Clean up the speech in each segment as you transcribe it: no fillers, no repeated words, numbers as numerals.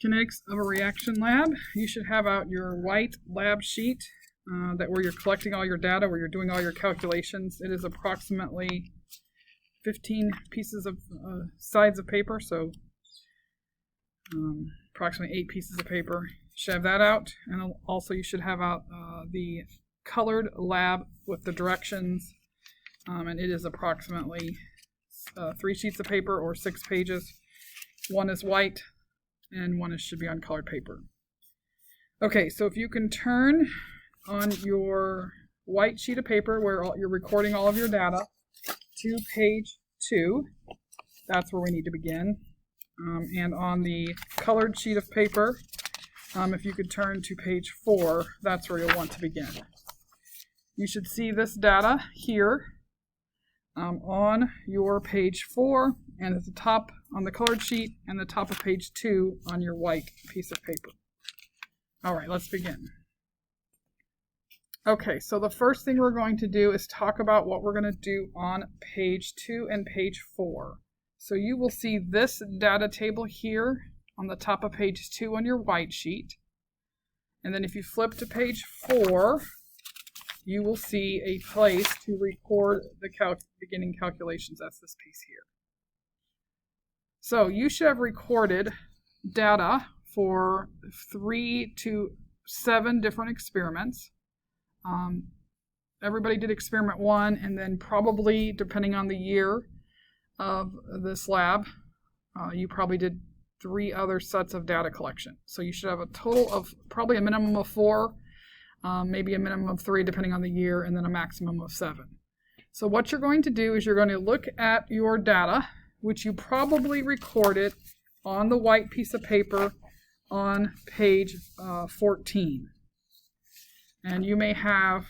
Kinetics of a reaction lab. You should have out your white lab sheet where you're collecting all your data, where you're doing all your calculations. It is approximately 15 pieces of sides of paper, so approximately 8 pieces of paper. You should have that out, and also you should have out the colored lab with the directions, and it is approximately 3 sheets of paper or 6 pages. One is white, and one should be on colored paper. Okay, so if you can turn on your white sheet of paper where you're recording all of your data to page 2, that's where we need to begin. And on the colored sheet of paper, if you could turn to page 4, that's where you'll want to begin. You should see this data here on your page 4, and at the top on the colored sheet, and the top of page 2 on your white piece of paper. All right, let's begin. Okay, so the first thing we're going to do is talk about what we're going to do on page 2 and page 4. So you will see this data table here on the top of page 2 on your white sheet. And then if you flip to page 4, you will see a place to record the beginning calculations. That's this piece here. So you should have recorded data for 3 to 7 different experiments. Everybody did experiment 1, and then probably, depending on the year of this lab, you probably did 3 other sets of data collection. So you should have a total of probably a minimum of 4, maybe a minimum of 3 depending on the year, and then a maximum of 7. So what you're going to do is you're going to look at your data, which you probably recorded on the white piece of paper on page 14. And you may have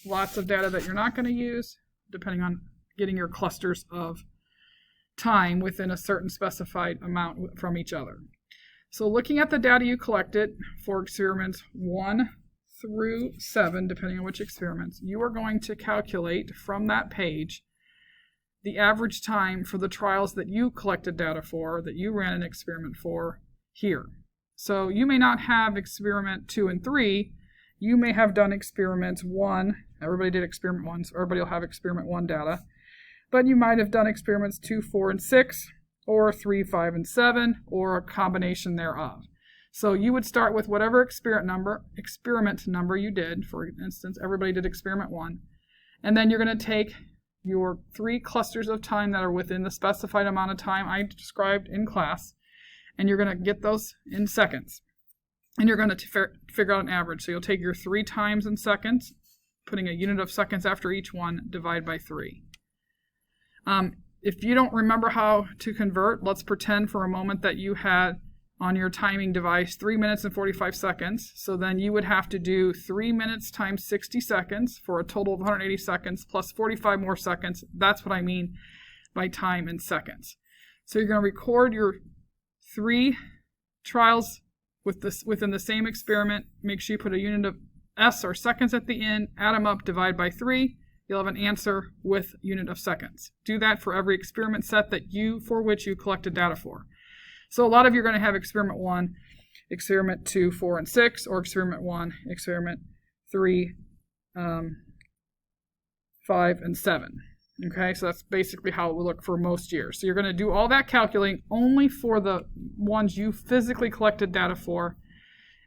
lots of data that you're not going to use, depending on getting your clusters of time within a certain specified amount from each other. So looking at the data you collected for experiments 1 through 7, depending on which experiments, you are going to calculate from that page the average time for the trials that you collected data for, that you ran an experiment for here. So you may not have experiment 2 and 3. You may have done experiment 1. Everybody did experiment 1, so everybody will have experiment 1 data. But you might have done experiments 2, 4, and 6, or 3, 5, and 7, or a combination thereof. So you would start with whatever experiment number you did. For instance, everybody did experiment 1. And then you're going to take your 3 clusters of time that are within the specified amount of time I described in class, and you're going to get those in seconds. And you're going to figure out an average. So you'll take your 3 times in seconds, putting a unit of seconds after each one, divide by 3. If you don't remember how to convert, let's pretend for a moment that you had on your timing device 3 minutes and 45 seconds. So then you would have to do 3 minutes times 60 seconds for a total of 180 seconds plus 45 more seconds. That's what I mean by time in seconds. So you're going to record your 3 trials within the same experiment. Make sure you put a unit of s or seconds at the end, add them up, divide by 3. You'll have an answer with unit of seconds. Do that for every experiment set for which you collected data for. So a lot of you are going to have experiment 1, experiment 2, 4, and 6, or experiment 1, experiment 3, 5, and 7. Okay, so that's basically how it will look for most years. So you're going to do all that calculating only for the ones you physically collected data for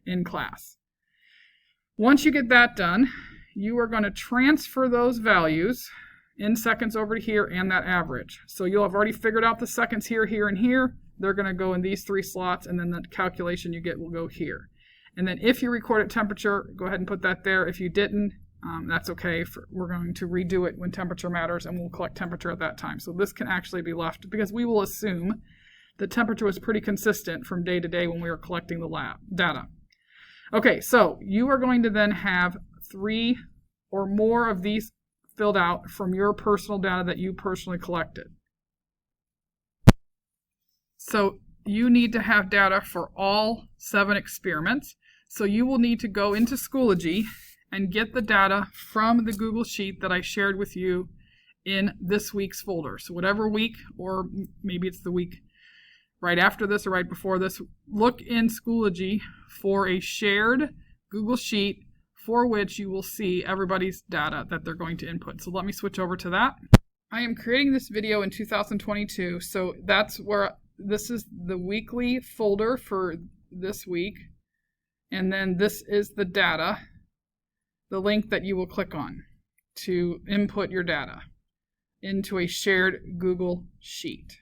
in class. Once you get that done, you are going to transfer those values in seconds over to here and that average. So you'll have already figured out the seconds here, here, and here. They're going to go in these 3 slots, and then the calculation you get will go here. And then if you recorded temperature, go ahead and put that there. If you didn't, that's okay. We're going to redo it when temperature matters, and we'll collect temperature at that time. So this can actually be left because we will assume the temperature was pretty consistent from day to day when we were collecting the lab data. Okay, so you are going to then have 3 or more of these filled out from your personal data that you personally collected. So you need to have data for all 7 experiments. So you will need to go into Schoology and get the data from the Google Sheet that I shared with you in this week's folder. So whatever week, or maybe it's the week right after this or right before this, look in Schoology for a shared Google Sheet for which you will see everybody's data that they're going to input. So let me switch over to that. I am creating this video in 2022, so that's where this is the weekly folder for this week. And then this is the data, the link that you will click on to input your data into a shared Google Sheet.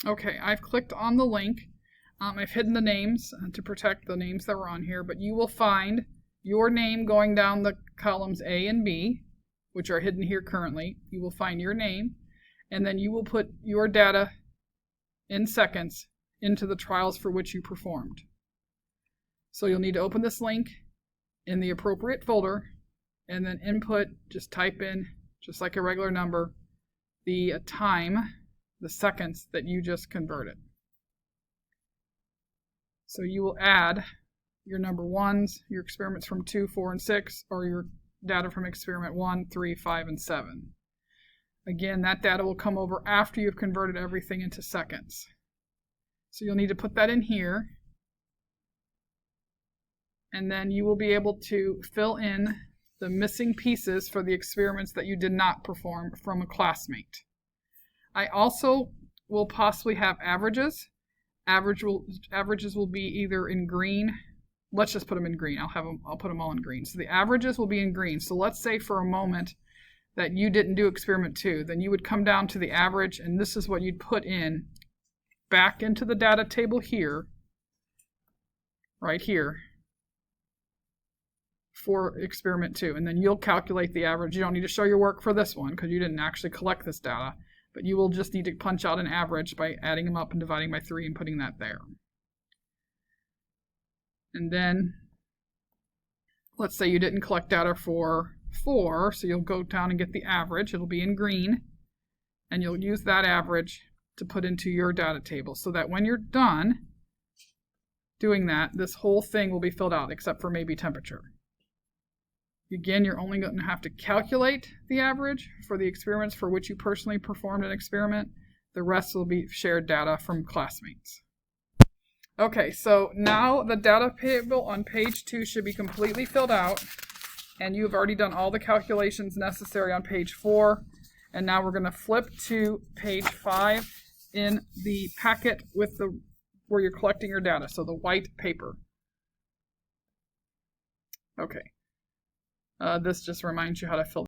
Okay, I've clicked on the link. I've hidden the names to protect the names that were on here, but you will find your name going down the columns A and B, which are hidden here currently. You will find your name, and then you will put your data in seconds into the trials for which you performed. So you'll need to open this link in the appropriate folder, and then input, just type in, just like a regular number, the time, the seconds that you just converted. So you will add your number ones, your experiments from 2, 4, and 6, or your data from experiment 1, 3, 5, and 7. Again, that data will come over after you've converted everything into seconds. So you'll need to put that in here, and then you will be able to fill in the missing pieces for the experiments that you did not perform from a classmate. I also will possibly have averages. Averages will be either in green. Let's just put them in green. I'll put them all in green. So the averages will be in green. So let's say for a moment that you didn't do experiment 2, then you would come down to the average, and this is what you'd put in back into the data table here, right here, for experiment 2. And then you'll calculate the average. You don't need to show your work for this one because you didn't actually collect this data, but you will just need to punch out an average by adding them up and dividing by 3 and putting that there. And then, let's say you didn't collect data for 4, so you'll go down and get the average. It'll be in green, and you'll use that average to put into your data table so that when you're done doing that, this whole thing will be filled out except for maybe temperature. Again, you're only going to have to calculate the average for the experiments for which you personally performed an experiment. The rest will be shared data from classmates. Okay, so now the data table on page 2 should be completely filled out, and you've already done all the calculations necessary on page 4. And now we're going to flip to page 5 in the packet with where you're collecting your data, so the white paper. Okay. This just reminds you how to fill